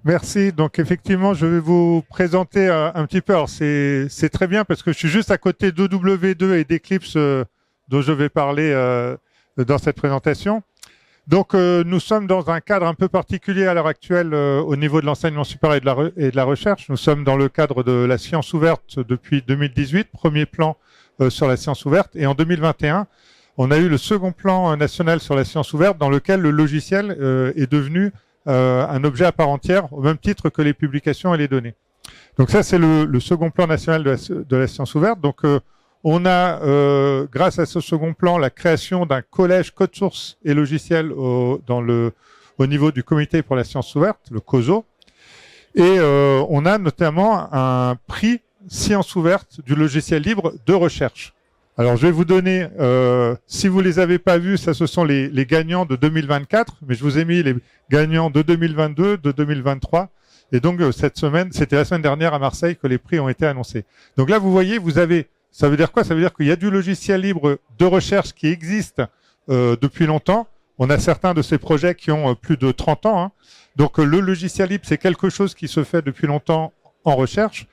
Merci. Donc effectivement, je vais vous présenter un petit peu. Alors c'est très bien parce que je suis juste à côté d'EW2 et d'Eclipse dont je vais parler dans cette présentation. Donc nous sommes dans un cadre un peu particulier à l'heure actuelle au niveau de l'enseignement supérieur et de la recherche. Nous sommes dans le cadre de la science ouverte depuis 2018, premier plan sur la science ouverte. Et en 2021, on a eu le second plan national sur la science ouverte dans lequel le logiciel est devenu un objet à part entière au même titre que les publications et les données. Donc ça, c'est le second plan national de la science ouverte. Donc on a, grâce à ce second plan, la création d'un collège code source et logiciel au niveau du comité pour la science ouverte, le COSO. Et on a notamment un prix science ouverte du logiciel libre de recherche. Alors, je vais vous donner, si vous les avez pas vus, ça, ce sont les gagnants de 2024, mais je vous ai mis les gagnants de 2022, de 2023. Et donc, cette semaine, c'était la semaine dernière à Marseille que les prix ont été annoncés. Donc là, vous voyez, vous avez, ça veut dire quoi? Ça veut dire qu'il y a du logiciel libre de recherche qui existe depuis longtemps. On a certains de ces projets qui ont plus de 30 ans. Hein. Donc, le logiciel libre, c'est quelque chose qui se fait depuis longtemps en recherche.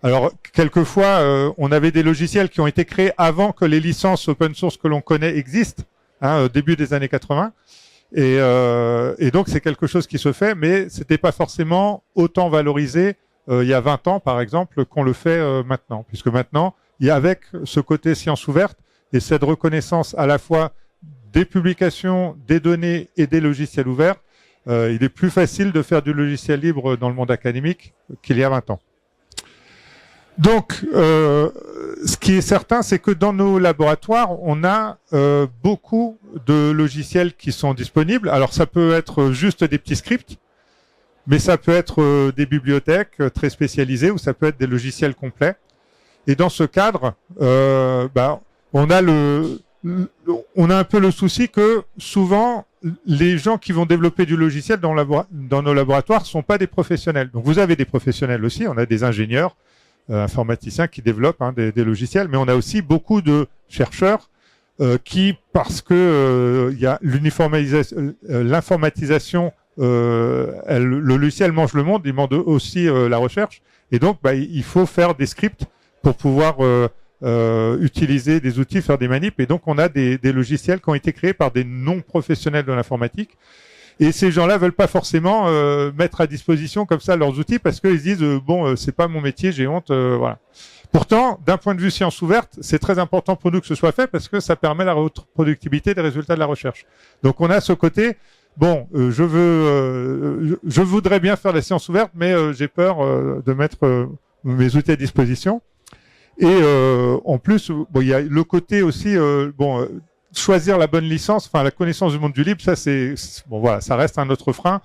Alors, quelquefois, on avait des logiciels qui ont été créés avant que les licences open source que l'on connaît existent, hein, au début des années 80. Et donc, c'est quelque chose qui se fait, mais c'était pas forcément autant valorisé il y a 20 ans, par exemple, qu'on le fait maintenant. Puisque maintenant, il y a avec ce côté science ouverte et cette reconnaissance à la fois des publications, des données et des logiciels ouverts, il est plus facile de faire du logiciel libre dans le monde académique qu'il y a 20 ans. Donc, ce qui est certain, c'est que dans nos laboratoires, on a beaucoup de logiciels qui sont disponibles. Alors, ça peut être juste des petits scripts, mais ça peut être des bibliothèques très spécialisées ou ça peut être des logiciels complets. Et dans ce cadre, on a un peu le souci que souvent, les gens qui vont développer du logiciel dans nos laboratoires ne sont pas des professionnels. Donc, vous avez des professionnels aussi, on a des ingénieurs, informaticiens qui développent des logiciels, mais on a aussi beaucoup de chercheurs qui, parce que il y a l'informatisation, le logiciel mange le monde, il mange aussi la recherche, et donc il faut faire des scripts pour pouvoir utiliser des outils, faire des manips, et donc on a des logiciels qui ont été créés par des non-professionnels de l'informatique. Et ces gens-là veulent pas forcément mettre à disposition comme ça leurs outils parce qu'ils se disent c'est pas mon métier, j'ai honte, voilà. Pourtant, d'un point de vue science ouverte, c'est très important pour nous que ce soit fait parce que ça permet la reproductibilité des résultats de la recherche. Donc on a ce côté je voudrais bien faire la science ouverte, mais j'ai peur de mettre mes outils à disposition. Et en plus, il y a le côté aussi choisir la bonne licence, enfin la connaissance du monde du libre, ça ça reste un autre frein,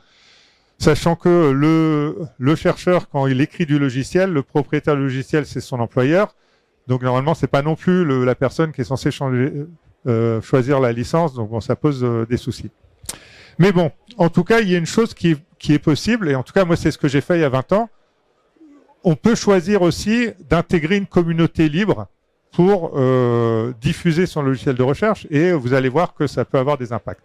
sachant que le chercheur, quand il écrit du logiciel, le propriétaire du logiciel, c'est son employeur. Donc normalement, c'est pas non plus la personne qui est censée choisir la licence. Donc ça pose des soucis. Mais bon, en tout cas, il y a une chose qui est possible, et en tout cas, moi, c'est ce que j'ai fait il y a 20 ans. On peut choisir aussi d'intégrer une communauté libre pour diffuser son logiciel de recherche, et vous allez voir que ça peut avoir des impacts.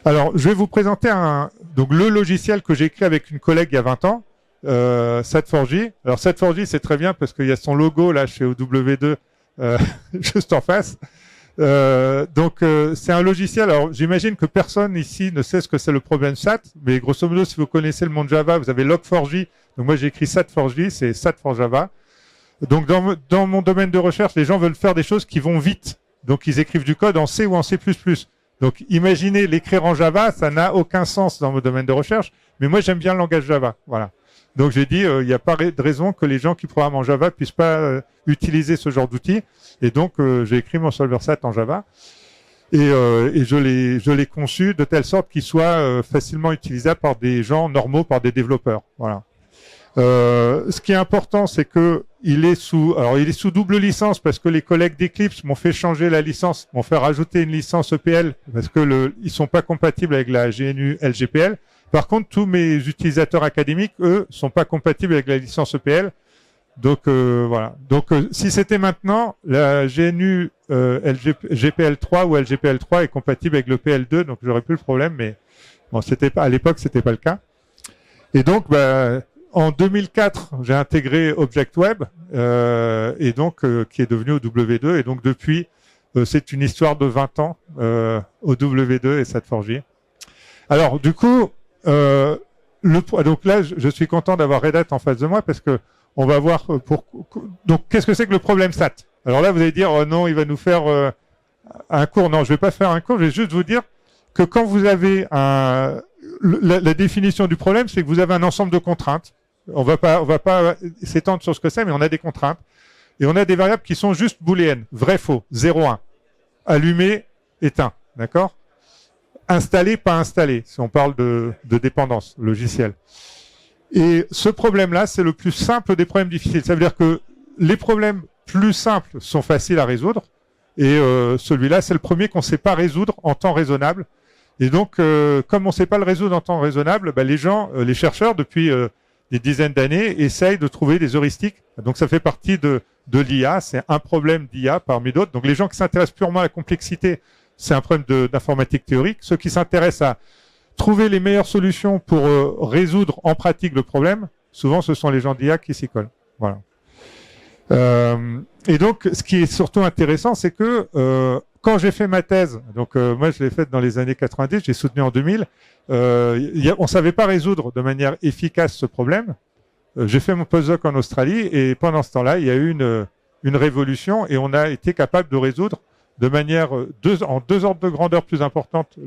Alors, je vais vous présenter le logiciel que j'ai écrit avec une collègue il y a 20 ans, Sat4j. Alors, Sat4j, c'est très bien parce qu'il y a son logo là chez OW2 juste en face. C'est un logiciel. Alors, j'imagine que personne ici ne sait ce que c'est le problème SAT, mais grosso modo, si vous connaissez le monde Java, vous avez Log4j. Donc, moi, j'ai écrit Sat4j, c'est Sat for Java. Donc, dans mon domaine de recherche, les gens veulent faire des choses qui vont vite. Donc, ils écrivent du code en C ou en C++. Donc, imaginez l'écrire en Java, ça n'a aucun sens dans mon domaine de recherche. Mais moi, j'aime bien le langage Java. Voilà. Donc, j'ai dit, il n'y a pas de raison que les gens qui programment en Java puissent pas utiliser ce genre d'outils. Et donc, j'ai écrit mon solver SAT en Java. Et je l'ai conçu de telle sorte qu'il soit facilement utilisable par des gens normaux, par des développeurs. Voilà. Ce qui est important, c'est que il est sous double licence parce que les collègues d'Eclipse m'ont fait changer la licence, m'ont fait rajouter une licence EPL parce que ils sont pas compatibles avec la GNU LGPL. Par contre, tous mes utilisateurs académiques, eux, sont pas compatibles avec la licence EPL. Donc voilà. Donc si c'était maintenant, la GNU GPL3 ou LGPL3 est compatible avec le PL2, donc j'aurais plus le problème. Mais bon, à l'époque, c'était pas le cas. Et donc, en 2004, j'ai intégré ObjectWeb, et donc qui est devenu OW2. Et donc depuis, c'est une histoire de 20 ans, OW2 et SAT4J. Alors du coup, donc là, je suis content d'avoir Red Hat en face de moi parce que on va voir donc qu'est-ce que c'est que le problème SAT. Alors là, vous allez dire, oh non, il va nous faire un cours. Non, je vais pas faire un cours, je vais juste vous dire que quand vous avez la définition du problème, c'est que vous avez un ensemble de contraintes. On va pas s'étendre sur ce que c'est, mais on a des contraintes. Et on a des variables qui sont juste booléennes. Vrai, faux, 0, 1. Allumé, éteint. D'accord? Installé, pas installé, si on parle de dépendance logicielle. Et ce problème-là, c'est le plus simple des problèmes difficiles. Ça veut dire que les problèmes plus simples sont faciles à résoudre. Et celui-là, c'est le premier qu'on ne sait pas résoudre en temps raisonnable. Et donc, comme on ne sait pas le résoudre en temps raisonnable, les chercheurs, depuis des dizaines d'années, essayent de trouver des heuristiques. Donc, ça fait partie de l'IA. C'est un problème d'IA parmi d'autres. Donc, les gens qui s'intéressent purement à la complexité, c'est un problème d'informatique théorique. Ceux qui s'intéressent à trouver les meilleures solutions pour résoudre en pratique le problème, souvent, ce sont les gens d'IA qui s'y collent. Voilà. Et donc, ce qui est surtout intéressant, c'est que quand j'ai fait ma thèse, donc moi je l'ai faite dans les années 90, j'ai soutenu en 2000, on savait pas résoudre de manière efficace ce problème. J'ai fait mon postdoc en Australie et pendant ce temps-là, il y a eu une révolution et on a été capable de résoudre de manière en 2 ordres de grandeur plus importante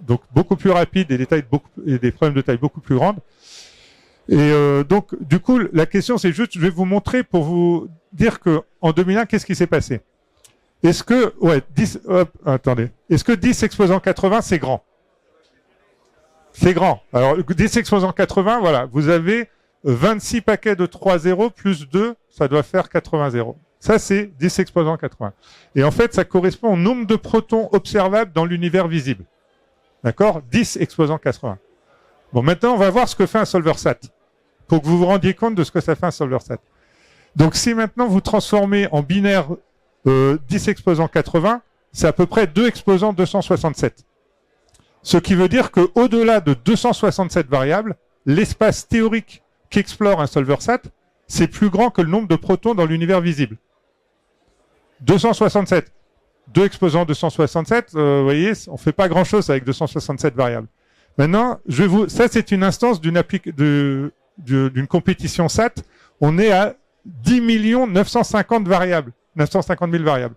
donc beaucoup plus rapide et des problèmes de taille beaucoup plus grande. Et donc, du coup, la question, c'est juste, je vais vous montrer pour vous dire que en 2001, qu'est-ce qui s'est passé? Est-ce que, est-ce que 10 exposant 80, c'est grand? C'est grand. Alors, 10 exposant 80, voilà, vous avez 26 paquets de 3 zéros plus 2, ça doit faire 80 zéros. Ça, c'est 10 exposant 80. Et en fait, ça correspond au nombre de protons observables dans l'univers visible. D'accord? 10 exposant 80. Bon, maintenant, on va voir ce que fait un solver SAT, pour que vous vous rendiez compte de ce que ça fait un solver SAT. Donc, si maintenant vous transformez en binaire 10 exposant 80, c'est à peu près 2 exposant 267. Ce qui veut dire qu'au-delà de 267 variables, l'espace théorique qu'explore un solver SAT, c'est plus grand que le nombre de protons dans l'univers visible. 267. 2 exposant 267, vous voyez, on ne fait pas grand-chose avec 267 variables. Maintenant, ça c'est une instance d'une compétition SAT. On est à 10 950 variables, 950 000 variables.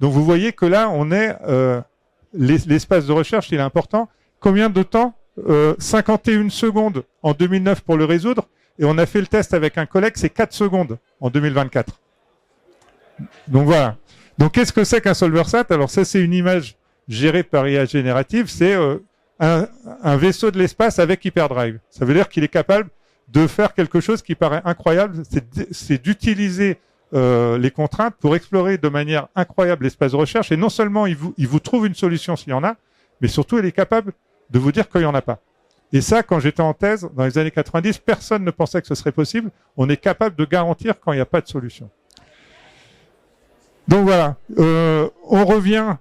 Donc vous voyez que là, on est l'espace de recherche, il est important. Combien de temps 51 secondes en 2009 pour le résoudre. Et on a fait le test avec un collègue, c'est 4 secondes en 2024. Donc voilà. Donc qu'est-ce que c'est qu'un solver SAT? Alors ça, c'est une image gérée par IA générative. C'est un vaisseau de l'espace avec hyperdrive. Ça veut dire qu'il est capable de faire quelque chose qui paraît incroyable. C'est d'utiliser les contraintes pour explorer de manière incroyable l'espace de recherche. Et non seulement il vous trouve une solution s'il y en a, mais surtout il est capable de vous dire qu'il n'y en a pas. Et ça, quand j'étais en thèse, dans les années 90, personne ne pensait que ce serait possible. On est capable de garantir quand il n'y a pas de solution. Donc voilà, on revient,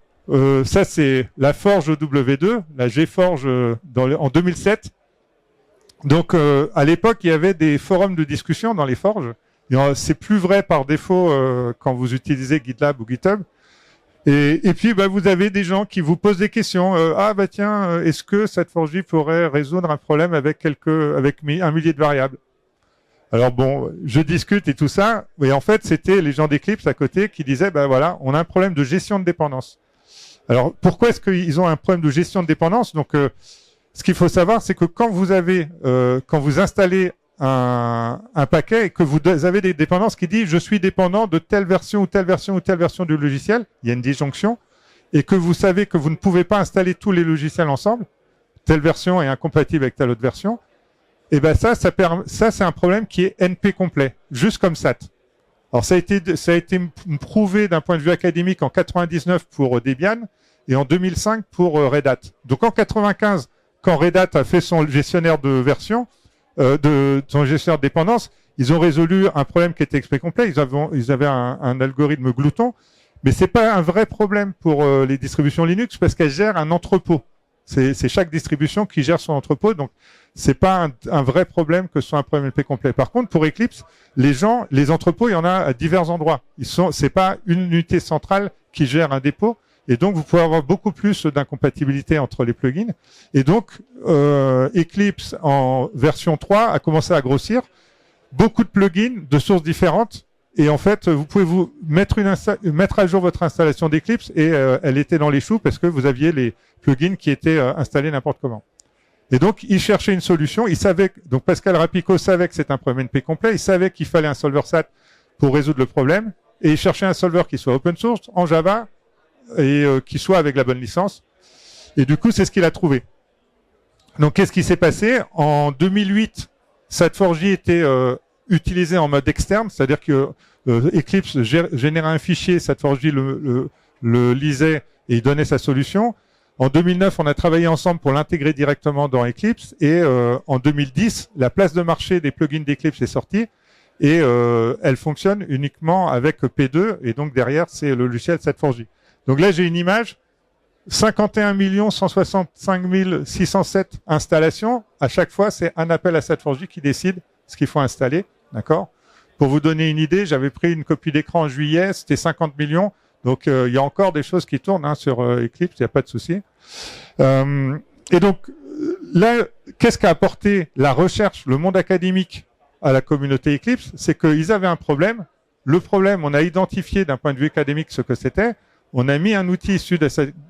ça c'est la forge W2, la GForge en 2007. Donc à l'époque, il y avait des forums de discussion dans les forges. C'est plus vrai par défaut quand vous utilisez GitLab ou GitHub. Et puis vous avez des gens qui vous posent des questions. Tiens, est-ce que cette forge pourrait résoudre un problème avec un millier de variables? Alors bon, je discute et tout ça, mais en fait, c'était les gens d'Eclipse à côté qui disaient, voilà, on a un problème de gestion de dépendance. Alors, pourquoi est-ce qu'ils ont un problème de gestion de dépendance? Donc, ce qu'il faut savoir, c'est que quand vous installez un paquet et que vous avez des dépendances qui disent, je suis dépendant de telle version ou telle version ou telle version du logiciel, il y a une disjonction, et que vous savez que vous ne pouvez pas installer tous les logiciels ensemble, telle version est incompatible avec telle autre version, et ça c'est un problème qui est NP complet, juste comme SAT. Alors ça a été prouvé d'un point de vue académique en 99 pour Debian et en 2005 pour Red Hat. Donc en 95, quand Red Hat a fait son gestionnaire de version, son gestionnaire de dépendance, ils ont résolu un problème qui était XP complet. Ils avaient un algorithme glouton, mais c'est pas un vrai problème pour les distributions Linux parce qu'elles gèrent un entrepôt. C'est chaque distribution qui gère son entrepôt. Donc, c'est pas un vrai problème que ce soit un problème LP complet. Par contre, pour Eclipse, les entrepôts, il y en a à divers endroits. C'est pas une unité centrale qui gère un dépôt. Et donc, vous pouvez avoir beaucoup plus d'incompatibilité entre les plugins. Et donc, Eclipse, en version 3, a commencé à grossir. Beaucoup de plugins de sources différentes. Et en fait, vous pouvez vous mettre à jour votre installation d'Eclipse et elle était dans les choux parce que vous aviez les plugins qui étaient installés n'importe comment. Et donc, il cherchait une solution. Donc Pascal Rapico savait que c'était un problème NP complet. Il savait qu'il fallait un solver SAT pour résoudre le problème. Et il cherchait un solver qui soit open source, en Java, et qui soit avec la bonne licence. Et du coup, c'est ce qu'il a trouvé. Donc, qu'est-ce qui s'est passé? En 2008, Sat4j était utilisé en mode externe, c'est-à-dire que Eclipse générait un fichier, Sat4j le lisait et il donnait sa solution. En 2009, on a travaillé ensemble pour l'intégrer directement dans Eclipse et en 2010, la place de marché des plugins d'Eclipse est sortie et elle fonctionne uniquement avec P2 et donc derrière, c'est le logiciel Sat4j. Donc là, j'ai une image, 51 165 607 installations. À chaque fois, c'est un appel à Sat4j qui décide ce qu'il faut installer. D'accord? Pour vous donner une idée, j'avais pris une copie d'écran en juillet, c'était 50 millions. Donc, il y a encore des choses qui tournent sur Eclipse, il n'y a pas de souci. Et donc, là, qu'est-ce qu'a apporté la recherche, le monde académique à la communauté Eclipse? C'est qu'ils avaient un problème. Le problème, on a identifié d'un point de vue académique ce que c'était. On a mis un outil issu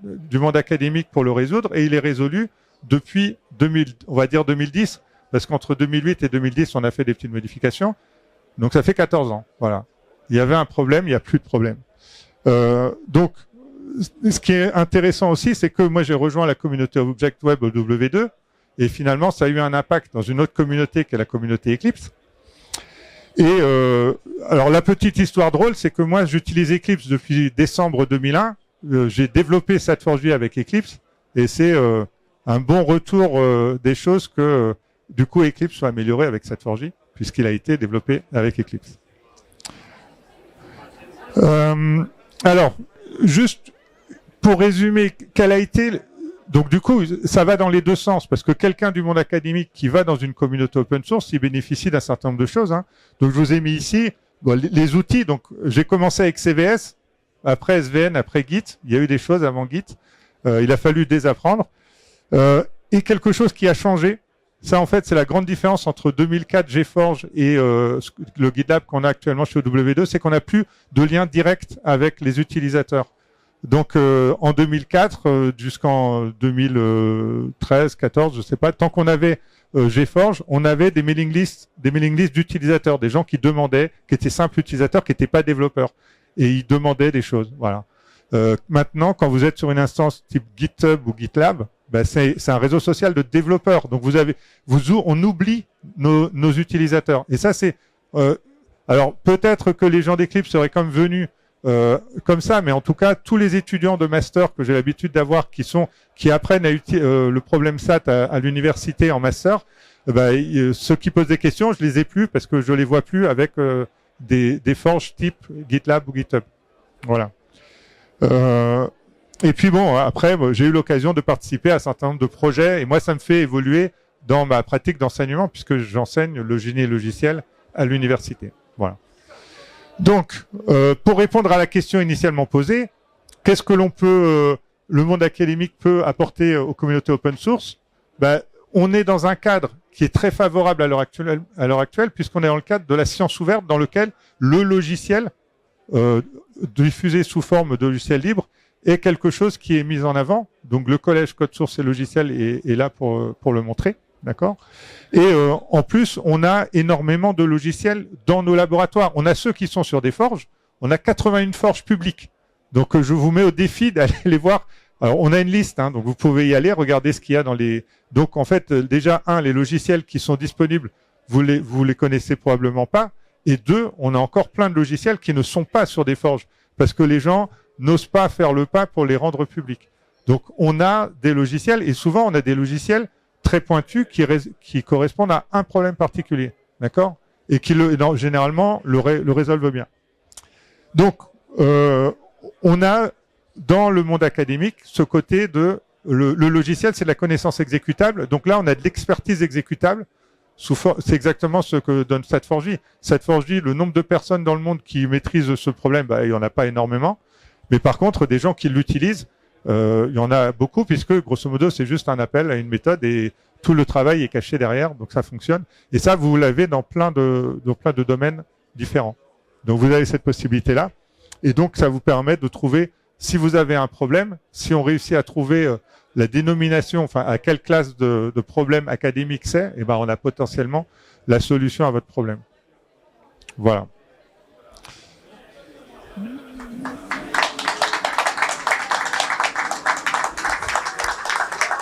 du monde académique pour le résoudre et il est résolu depuis 2010, parce qu'entre 2008 et 2010, on a fait des petites modifications. Donc, ça fait 14 ans. Voilà. Il y avait un problème, il n'y a plus de problème. Donc, ce qui est intéressant aussi, c'est que moi, j'ai rejoint la communauté Object Web au W2 et finalement, ça a eu un impact dans une autre communauté qui est la communauté Eclipse. Et alors, la petite histoire drôle, c'est que moi, j'utilise Eclipse depuis décembre 2001. J'ai développé Sat4j avec Eclipse et c'est un bon retour des choses que du coup Eclipse soit amélioré avec Sat4j puisqu'il a été développé avec Eclipse. Alors, juste pour résumer, quel a été... Donc du coup, ça va dans les deux sens, parce que quelqu'un du monde académique qui va dans une communauté open source, il bénéficie d'un certain nombre de choses. Hein. Donc je vous ai mis ici les outils. Donc j'ai commencé avec CVS, après SVN, après Git. Il y a eu des choses avant Git. Il a fallu désapprendre. Et quelque chose qui a changé, ça en fait c'est la grande différence entre 2004 GForge et le GitLab qu'on a actuellement chez W2, c'est qu'on n'a plus de lien direct avec les utilisateurs. Donc en 2004 jusqu'en 2013, 14, je sais pas, tant qu'on avait GForge, on avait des mailing lists d'utilisateurs, des gens qui demandaient, qui étaient simples utilisateurs, qui n'étaient pas développeurs, et ils demandaient des choses. Voilà. Maintenant, quand vous êtes sur une instance type GitHub ou GitLab, ben c'est un réseau social de développeurs. Donc on oublie nos utilisateurs. Et ça c'est alors peut-être que les gens d'Eclipse seraient comme venus comme ça, mais en tout cas tous les étudiants de master que j'ai l'habitude d'avoir qui apprennent le problème SAT à l'université en master, ceux qui posent des questions, je les ai plus parce que je les vois plus avec des forges type GitLab ou GitHub. Voilà. Et puis bon, après, j'ai eu l'occasion de participer à un certain nombre de projets et moi, ça me fait évoluer dans ma pratique d'enseignement puisque j'enseigne le génie logiciel à l'université. Voilà. Donc, pour répondre à la question initialement posée, qu'est-ce que le monde académique peut apporter aux communautés open source? On est dans un cadre qui est très favorable à l'heure actuelle puisqu'on est dans le cadre de la science ouverte dans lequel le logiciel diffusé sous forme de logiciel libre est quelque chose qui est mis en avant. Donc le collège Code Source et Logiciel est là pour le montrer, d'accord. Et en plus, on a énormément de logiciels dans nos laboratoires. On a ceux qui sont sur des forges. On a 81 forges publiques. Donc je vous mets au défi d'aller les voir. Alors on a une liste, hein, donc vous pouvez y aller, regarder ce qu'il y a dans les. Donc en fait, déjà les logiciels qui sont disponibles, vous les connaissez probablement pas. Et deux, on a encore plein de logiciels qui ne sont pas sur des forges parce que les gens n'osent pas faire le pas pour les rendre publics. Donc, on a des logiciels et souvent, on a des logiciels très pointus qui correspondent à un problème particulier, d'accord? Et qui, généralement, le résolvent bien. Donc, on a, dans le monde académique, ce côté de le logiciel, c'est de la connaissance exécutable. Donc là, on a de l'expertise exécutable. C'est exactement ce que donne Sat4j. Sat4j, le nombre de personnes dans le monde qui maîtrisent ce problème, il n'y en a pas énormément. Mais par contre, des gens qui l'utilisent, il y en a beaucoup, puisque grosso modo, c'est juste un appel à une méthode et tout le travail est caché derrière, donc ça fonctionne. Et ça, vous l'avez dans plein de domaines différents. Donc vous avez cette possibilité-là. Et donc, ça vous permet de trouver, si vous avez un problème, si on réussit à trouver la dénomination, enfin à quelle classe de problème académique c'est, et ben on a potentiellement la solution à votre problème. Voilà.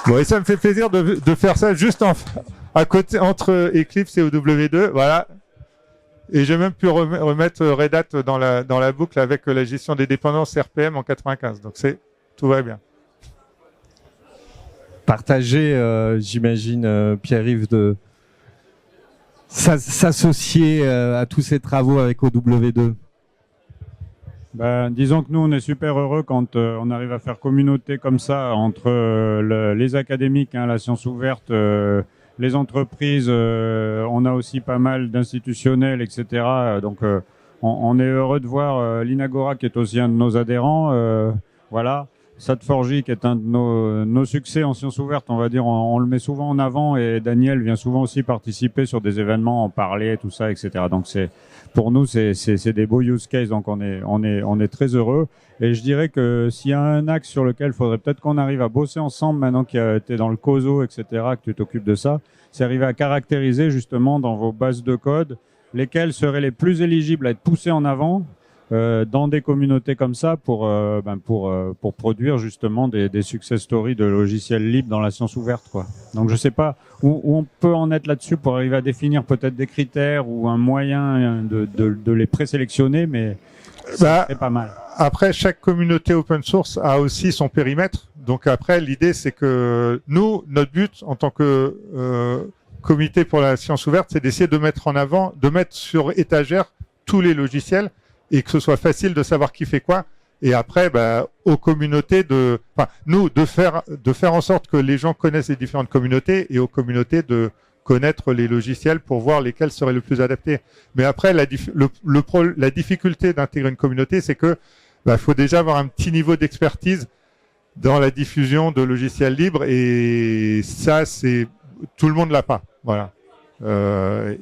Bon, et ça me fait plaisir de faire ça juste à côté entre Eclipse et OW2, voilà. Et j'ai même pu remettre Red Hat dans la boucle avec la gestion des dépendances RPM en 95. Donc tout va bien. Partager, j'imagine, Pierre-Yves, de s'associer à tous ces travaux avec OW2. Ben, disons que nous, on est super heureux quand on arrive à faire communauté comme ça entre les académiques, hein, la science ouverte, les entreprises. On a aussi pas mal d'institutionnels, etc. Donc, on est heureux de voir l'Inagora, qui est aussi un de nos adhérents. Voilà. Sat4j, qui est un de nos succès en sciences ouvertes, on va dire, on le met souvent en avant, et Daniel vient souvent aussi participer sur des événements, en parler, tout ça, etc. Donc pour nous, c'est des beaux use cases, donc on est très heureux. Et je dirais que s'il y a un axe sur lequel il faudrait peut-être qu'on arrive à bosser ensemble, maintenant que tu es dans le COSO, etc., que tu t'occupes de ça, c'est arriver à caractériser justement dans vos bases de code lesquelles seraient les plus éligibles à être poussées en avant dans des communautés comme ça pour produire justement des success stories de logiciels libres dans la science ouverte, quoi. Donc je sais pas où on peut en être là-dessus pour arriver à définir peut-être des critères ou un moyen de les présélectionner, mais c'est pas mal. Après, chaque communauté open source a aussi son périmètre. Donc après, l'idée c'est que nous, notre but en tant que comité pour la science ouverte, c'est d'essayer de mettre en avant, de mettre sur étagère tous les logiciels, et que ce soit facile de savoir qui fait quoi. Et après, aux communautés de faire en sorte que les gens connaissent les différentes communautés, et aux communautés de connaître les logiciels pour voir lesquels seraient le plus adaptés. Mais après, la difficulté d'intégrer une communauté, c'est que faut déjà avoir un petit niveau d'expertise dans la diffusion de logiciels libres, et ça, tout le monde l'a pas. Voilà.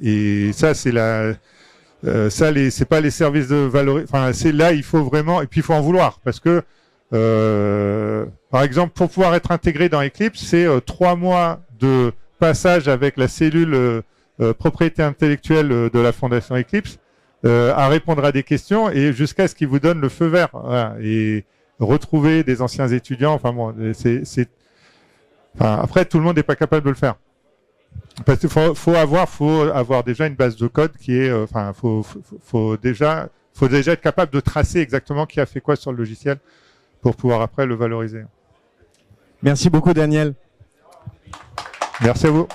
Et ça, c'est c'est pas les services de valorisation. Enfin, c'est là, il faut vraiment, et puis il faut en vouloir, parce que, par exemple, pour pouvoir être intégré dans Eclipse, c'est 3 mois de passage avec la cellule propriété intellectuelle de la fondation Eclipse, à répondre à des questions, et jusqu'à ce qu'ils vous donnent le feu vert. Voilà, et retrouver des anciens étudiants. Enfin bon, après, tout le monde n'est pas capable de le faire. Parce qu'il faut avoir déjà une base de code qui est, faut déjà être capable de tracer exactement qui a fait quoi sur le logiciel pour pouvoir après le valoriser. Merci beaucoup, Daniel. Merci à vous.